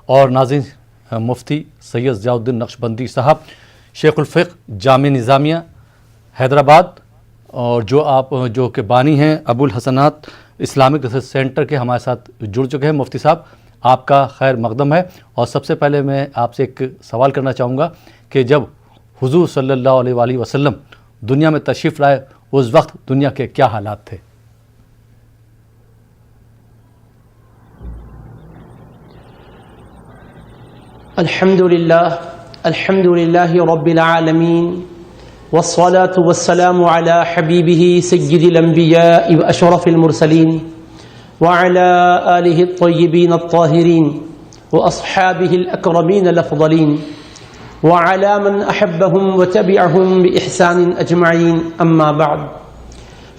اور ناظرین مفتی سید ضیاء الدین نقشبندی صاحب شیخ الفقہ جامع نظامیہ حیدرآباد، اور جو کہ بانی ہیں ابو الحسنات اسلامک ریسرچ سینٹر کے، ہمارے ساتھ جڑ چکے ہیں۔ مفتی صاحب آپ کا خیر مقدم ہے، اور سب سے پہلے میں آپ سے ایک سوال کرنا چاہوں گا کہ جب حضور صلی اللہ علیہ وآلہ وسلم دنیا میں تشریف لائے اس وقت دنیا کے کیا حالات تھے؟ الحمد للہ رب العالمین والصلاة والسلام على حبیبہ سید الانبیاء واشرف المرسلین وعلى آلہ الطیبین الطاہرین واصحابہ الاکرمین الافضلین وعلى من احبهم وتبعهم بإحسان اجمعین، اما بعد،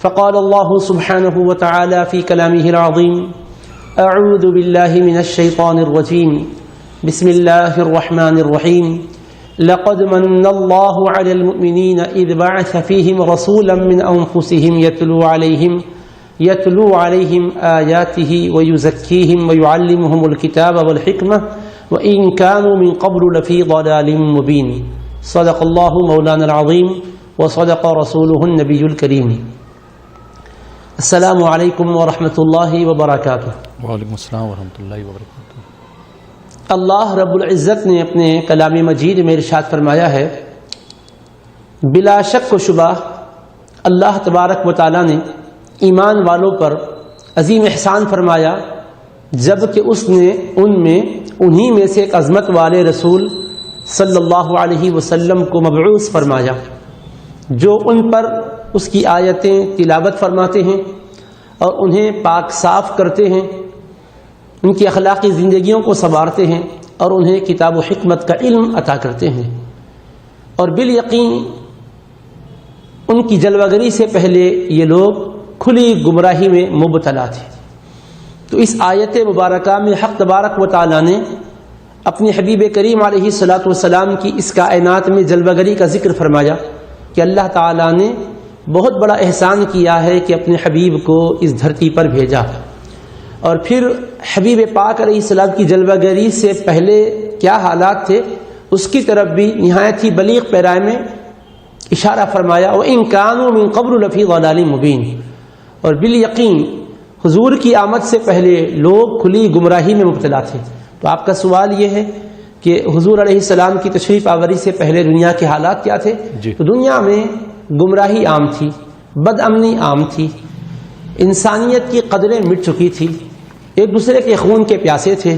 فقال اللہ سبحانہ وتعالی فی کلامہ العظیم: اعوذ باللہ من الشیطان الرجیم، بسم اللہ الرحمن الرحیم، لقد من اللہ علی المؤمنین اذ بعث فیہم رسولا من انفسہم یتلو علیہم آیاتہ ویزکیہم ویعلمہم الکتاب والحکمہ وإن كانوا من قبل لفی ضلال مبین۔ صدق اللہ مولانا العظیم وصدق رسولہ النبی الکریم۔ السلام علیکم ورحمۃ اللہ وبرکاتہ۔ وعلیکم السلام ورحمۃ اللہ وبرکاتہ۔ اللہ رب العزت نے اپنے کلام مجید میں ارشاد فرمایا ہے، بلا شک و شبہ اللہ تبارک و تعالیٰ نے ایمان والوں پر عظیم احسان فرمایا جب کہ اس نے انہی میں سے ایک عظمت والے رسول صلی اللہ علیہ وسلم کو مبعوث فرمایا، جو ان پر اس کی آیتیں تلاوت فرماتے ہیں اور انہیں پاک صاف کرتے ہیں، ان کی اخلاقی زندگیوں کو سنوارتے ہیں اور انہیں کتاب و حکمت کا علم عطا کرتے ہیں۔ اور بالیقین ان کی جلوہ گری سے پہلے یہ لوگ کھلی گمراہی میں مبتلا تھے۔ تو اس آیت مبارکہ میں حق تبارک و تعالیٰ نے اپنے حبیب کریم علیہ الصلاۃ والسلام کی اس کائنات میں جلوہ گری کا ذکر فرمایا کہ اللہ تعالیٰ نے بہت بڑا احسان کیا ہے کہ اپنے حبیب کو اس دھرتی پر بھیجا، اور پھر حبیب پاک علیہ السلام کی جلوہ گری سے پہلے کیا حالات تھے اس کی طرف بھی نہایت ہی بلیغ پیرائے میں اشارہ فرمایا، وَإِن كَانُوا مِن قَبْلُ لَفِي ضَلَالٍ مُبِينٍ۔ اور بالیقین حضور کی آمد سے پہلے لوگ کھلی گمراہی میں مبتلا تھے۔ تو آپ کا سوال یہ ہے کہ حضور علیہ السلام کی تشریف آوری سے پہلے دنیا کے حالات کیا تھے؟ تو دنیا میں گمراہی عام تھی، بد امنی عام تھی، انسانیت کی قدریں مٹ چکی تھی، ایک دوسرے کے خون کے پیاسے تھے،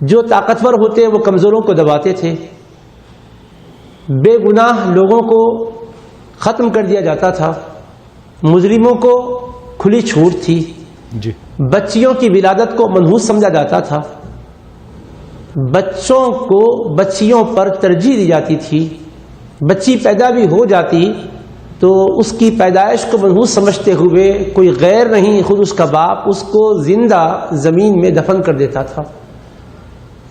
جو طاقتور ہوتے وہ کمزوروں کو دباتے تھے، بے گناہ لوگوں کو ختم کر دیا جاتا تھا، مجرموں کو کھلی چھوٹ تھی، بچیوں کی ولادت کو منحوس سمجھا جاتا تھا، بچوں کو بچیوں پر ترجیح دی جاتی تھی، بچی پیدا بھی ہو جاتی تو اس کی پیدائش کو منحوس سمجھتے ہوئے کوئی غیر نہیں خود اس کا باپ اس کو زندہ زمین میں دفن کر دیتا تھا،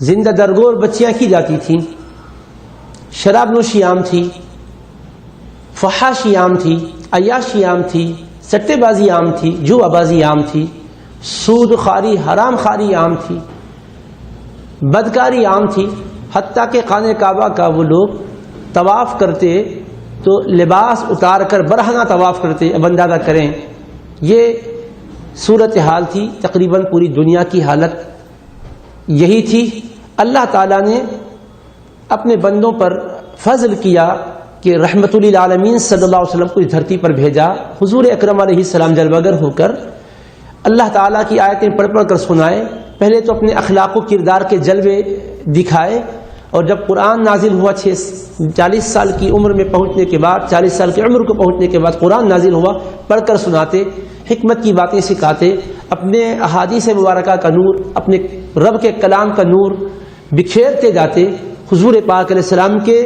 زندہ درگور بچیاں کی جاتی تھیں، شراب نوشی عام تھی، فحاشی عام تھی، عیاشی عام تھی، سٹے بازی عام تھی، جوا بازی عام تھی، سود خواری حرام خواری عام تھی، بدکاری عام تھی، حتیٰ کہ خانہ کعبہ کا وہ لوگ طواف کرتے تو لباس اتار کر برہنہ طواف کرتے۔ اب اندازہ کریں یہ صورتحال تھی، تقریباً پوری دنیا کی حالت یہی تھی۔ اللہ تعالیٰ نے اپنے بندوں پر فضل کیا کہ رحمت للعالمین صلی اللہ علیہ وسلم کو اس دھرتی پر بھیجا، حضور اکرم علیہ السلام جلوہ گر ہو کر اللہ تعالیٰ کی آیتیں پڑھ پڑھ کر سنائے، پہلے تو اپنے اخلاق و کردار کے جلوے دکھائے، اور جب قرآن نازل ہوا 40 سال کی عمر میں پہنچنے کے بعد، 40 سال کی عمر کو پہنچنے کے بعد قرآن نازل ہوا، پڑھ کر سناتے، حکمت کی باتیں سکھاتے، اپنے احادیث مبارکہ کا نور، اپنے رب کے کلام کا نور بکھیرتے جاتے، حضور پاک علیہ السلام کے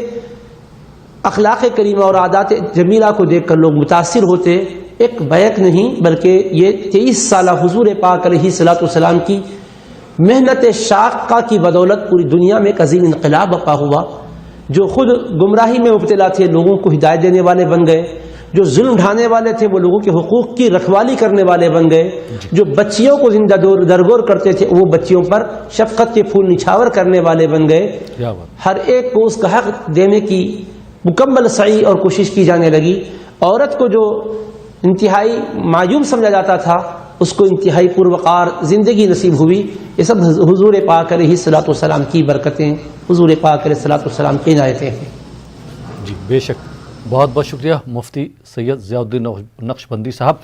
اخلاق کریمہ اور عادات جمیلہ کو دیکھ کر لوگ متاثر ہوتے۔ ایک بیک نہیں بلکہ یہ 23 سالہ حضور پاک علیہ السلام کی محنت شاقہ کی بدولت پوری دنیا میں ایک عظیم انقلاب برپا ہوا، جو خود گمراہی میں مبتلا تھے لوگوں کو ہدایت دینے والے بن گئے، جو ظلم ڈھانے والے تھے وہ لوگوں کے حقوق کی رکھوالی کرنے والے بن گئے، جو بچیوں کو زندہ درگور کرتے تھے وہ بچیوں پر شفقت کے پھول نچھاور کرنے والے بن گئے۔ ہر ایک کو اس کا حق دینے کی مکمل سعی اور کوشش کی جانے لگی۔ عورت کو جو انتہائی معیوب سمجھا جاتا تھا اس کو انتہائی پروقار زندگی نصیب ہوئی۔ یہ سب حضور پاک علیہ الصلوۃ والسلام کی برکتیں، حضور پاک علیہ الصلوۃ والسلام کی عنایتیں ہیں۔ جی بے شک، بہت بہت شکریہ مفتی سید ضیاء الدین نقشبندی صاحب۔